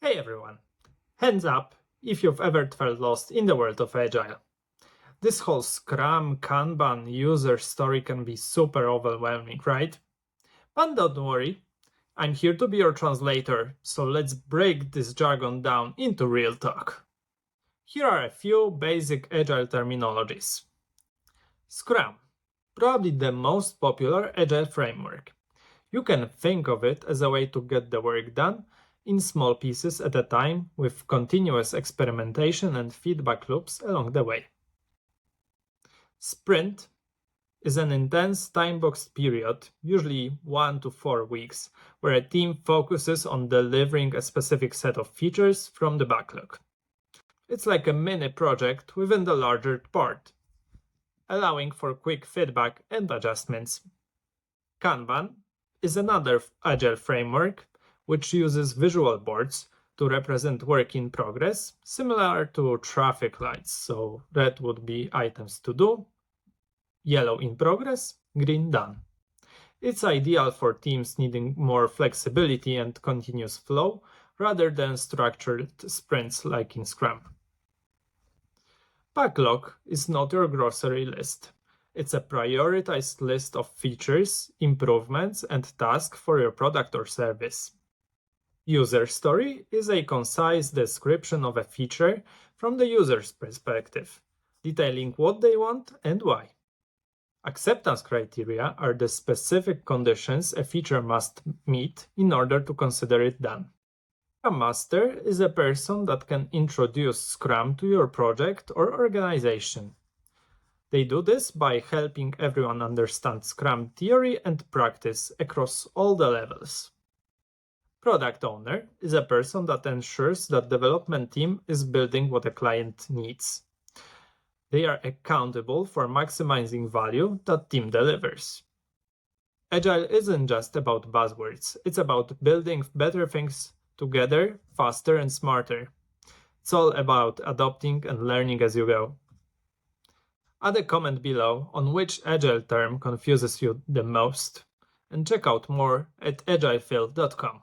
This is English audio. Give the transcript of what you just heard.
Hey everyone! Hands up if you've ever felt lost in the world of Agile. This whole Scrum, Kanban user story can be super overwhelming, right? But don't worry, I'm here to be your translator, so let's break this jargon down into real talk. Here are a few basic Agile terminologies. Scrum, probably the most popular Agile framework. You can think of it as a way to get the work done in small pieces at a time with continuous experimentation and feedback loops along the way. Sprint is an intense time-boxed period, usually 1 to 4 weeks, where a team focuses on delivering a specific set of features from the backlog. It's like a mini project within the larger part, allowing for quick feedback and adjustments. Kanban is another Agile framework which uses visual boards to represent work in progress, similar to traffic lights. So red would be items to do, yellow in progress, green done. It's ideal for teams needing more flexibility and continuous flow rather than structured sprints like in Scrum. Backlog is not your grocery list. It's a prioritized list of features, improvements, and tasks for your product or service. User story is a concise description of a feature from the user's perspective, detailing what they want and why. Acceptance criteria are the specific conditions a feature must meet in order to consider it done. Scrum Master is a person that can introduce Scrum to your project or organization. They do this by helping everyone understand Scrum theory and practice across all the levels. Product owner is a person that ensures that the development team is building what a client needs. They are accountable for maximizing value that team delivers. Agile isn't just about buzzwords, it's about building better things together, faster and smarter. It's all about adopting and learning as you go. Add a comment below on which Agile term confuses you the most, and check out more at agilephil.com.